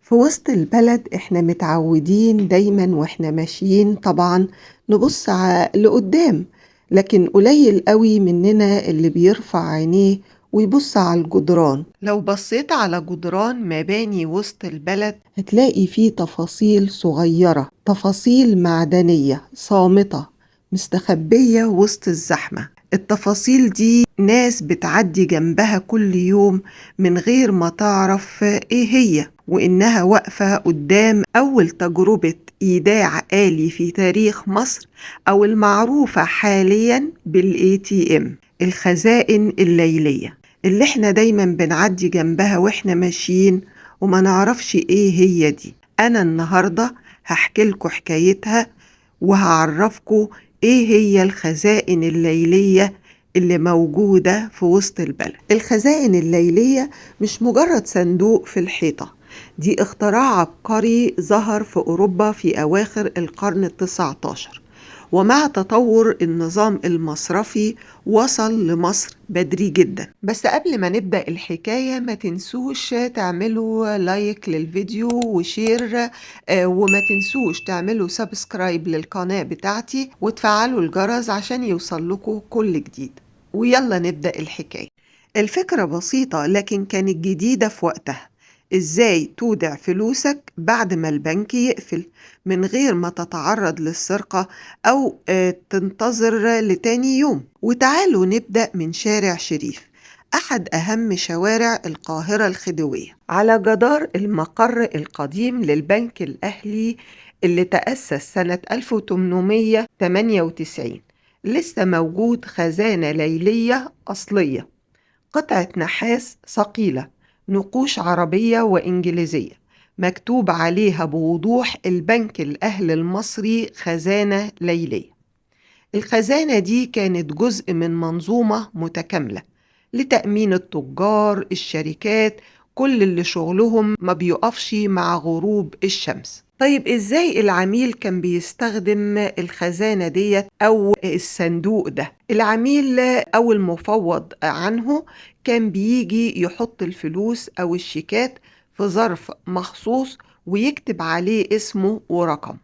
في وسط البلد إحنا متعودين دايمًا وإحنا ماشيين طبعًا نبُص لقدّام، لكن قليل أوي مننا اللي بيرفع عينيه ويبُص على الجدران. لو بصيت على جدران مباني وسط البلد هتلاقي فيه تفاصيل صغيرة، تفاصيل معدنية صامتة مستخبية وسط الزحمة. التفاصيل دي ناس بتعدي جنبها كل يوم من غير ما تعرف إيه هي، وإنها واقفة قدام أول تجربة إيداع آلي في تاريخ مصر، أو المعروفة حاليا بالATM، الخزائن الليلية اللي احنا دايما بنعدي جنبها واحنا ماشيين وما نعرفش ايه هي دي. أنا النهاردة هحكي لكم حكايتها وهعرفكم ايه هي الخزائن الليلية اللي موجودة في وسط البلد. الخزائن الليلية مش مجرد صندوق في الحيطة، دي اختراع عبقري ظهر في أوروبا في أواخر القرن ال19، ومع تطور النظام المصرفي وصل لمصر بدري جدا. بس قبل ما نبدأ الحكاية ما تنسوش تعملوا لايك للفيديو وشير، وما تنسوش تعملوا سبسكرايب للقناة بتاعتي وتفعلوا الجرس عشان يوصل لكم كل جديد. ويلا نبدأ الحكاية. الفكرة بسيطة لكن كانت جديدة في وقتها. ازاي تودع فلوسك بعد ما البنك يقفل من غير ما تتعرض للسرقة أو تنتظر لتاني يوم. وتعالوا نبدأ من شارع شريف، أحد أهم شوارع القاهرة الخديوية، على جدار المقر القديم للبنك الأهلي اللي تأسس سنة 1898. لسه موجود خزانة ليلية أصلية، قطعة نحاس ثقيلة، نقوش عربية وإنجليزية مكتوب عليها بوضوح البنك الأهلي المصري خزانة ليلية. الخزانة دي كانت جزء من منظومة متكاملة لتأمين التجار، الشركات، كل اللي شغلهم ما بيقفش مع غروب الشمس. طيب إزاي العميل كان بيستخدم الخزانة ديت أو الصندوق ده؟ العميل أو المفوض عنه كان بيجي يحط الفلوس أو الشيكات في ظرف مخصوص ويكتب عليه اسمه ورقم.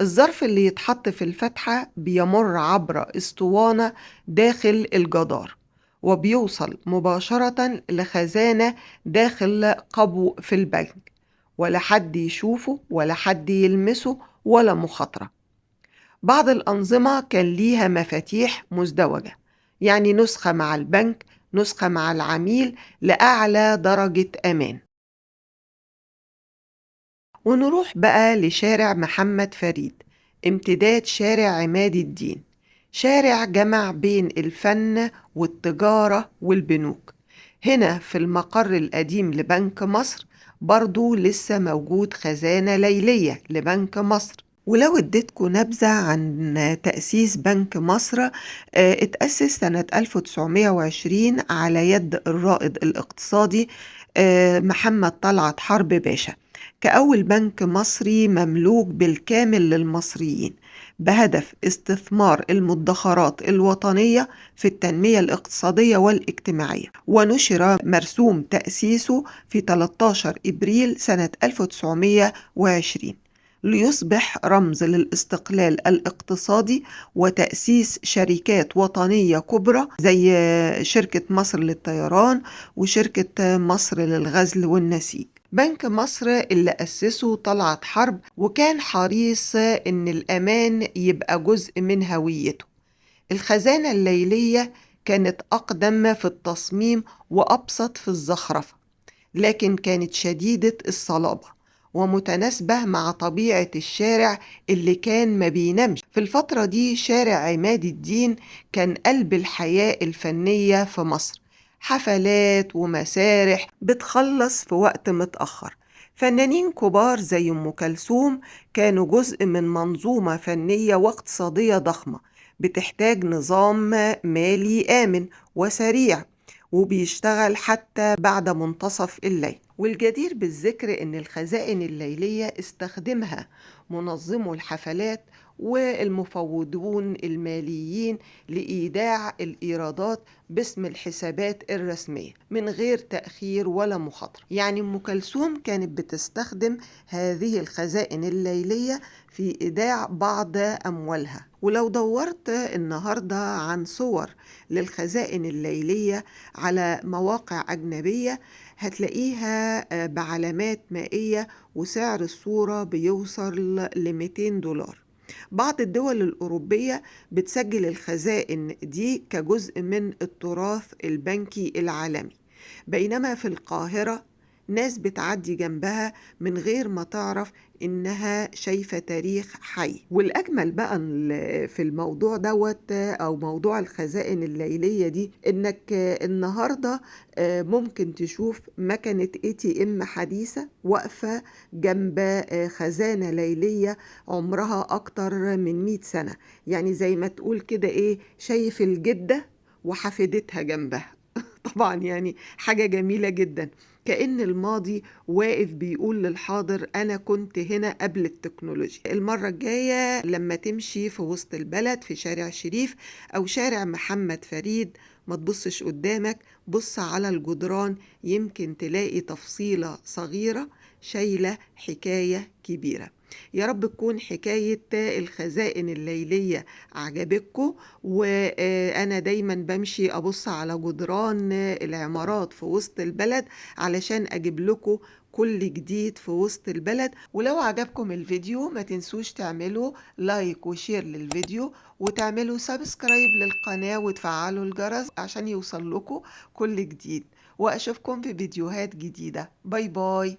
الظرف اللي يتحط في الفتحة بيمر عبر اسطوانة داخل الجدار وبيوصل مباشرة لخزانة داخل قبو في البنك، ولا حد يشوفه ولا حد يلمسه ولا مخاطرة. بعض الأنظمة كان ليها مفاتيح مزدوجة، يعني نسخة مع البنك نسخة مع العميل لأعلى درجة أمان. ونروح بقى لشارع محمد فريد، امتداد شارع عماد الدين، شارع جمع بين الفن والتجارة والبنوك. هنا في المقر القديم لبنك مصر برضو لسه موجود خزانة ليلية لبنك مصر. ولو اديتكم نبذة عن تأسيس بنك مصر، اتأسس سنة 1920 على يد الرائد الاقتصادي محمد طلعت حرب باشا، كأول بنك مصري مملوك بالكامل للمصريين، بهدف استثمار المدخرات الوطنية في التنمية الاقتصادية والاجتماعية. ونشر مرسوم تأسيسه في 13 إبريل سنة 1920 ليصبح رمز للاستقلال الاقتصادي وتأسيس شركات وطنية كبرى زي شركة مصر للطيران وشركة مصر للغزل والنسيج. بنك مصر اللي أسسه طلعت حرب وكان حريص إن الأمان يبقى جزء من هويته. الخزانة الليلية كانت أقدم في التصميم وأبسط في الزخرفة، لكن كانت شديدة الصلابة ومتناسبة مع طبيعة الشارع اللي كان ما بينامش. في الفترة دي شارع عماد الدين كان قلب الحياة الفنية في مصر، حفلات ومسارح بتخلص في وقت متأخر. فنانين كبار زي أم كلثوم كانوا جزء من منظومة فنية واقتصادية ضخمة بتحتاج نظام مالي آمن وسريع وبيشتغل حتى بعد منتصف الليل. والجدير بالذكر إن الخزائن الليلية استخدمها منظمو الحفلات والمفوضون الماليين لإيداع الإيرادات باسم الحسابات الرسمية من غير تأخير ولا مخاطرة. يعني أم كلثوم كانت بتستخدم هذه الخزائن الليلية في إيداع بعض أموالها. ولو دورت النهاردة عن صور للخزائن الليلية على مواقع أجنبية هتلاقيها بعلامات مائية، وسعر الصورة بيوصل ل $200. بعض الدول الأوروبية بتسجل الخزائن دي كجزء من التراث البنكي العالمي، بينما في القاهرة ناس بتعدي جنبها من غير ما تعرف إنها شايفة تاريخ حي. والأجمل بقى في الموضوع دوت أو موضوع الخزائن الليلية دي إنك النهاردة ممكن تشوف مكنة ATM حديثة واقفة جنب خزانة ليلية عمرها أكتر من 100 سنة. يعني زي ما تقول كده إيه، شايف الجدة وحفيدتها جنبها. طبعا يعني حاجة جميلة جدا، كأن الماضي واقف بيقول للحاضر أنا كنت هنا قبل التكنولوجيا. المرة الجاية لما تمشي في وسط البلد في شارع شريف أو شارع محمد فريد ما تبصش قدامك، بص على الجدران، يمكن تلاقي تفصيلة صغيرة شايلة حكاية كبيرة. يا رب تكون حكاية الخزائن الليلية عجبتكم. وأنا دايما بمشي أبص على جدران العمارات في وسط البلد علشان أجيب لكم كل جديد في وسط البلد. ولو عجبكم الفيديو ما تنسوش تعملوا لايك وشير للفيديو، وتعملوا سبسكرايب للقناة وتفعلوا الجرس عشان يوصل لكم كل جديد. وأشوفكم في فيديوهات جديدة. باي باي.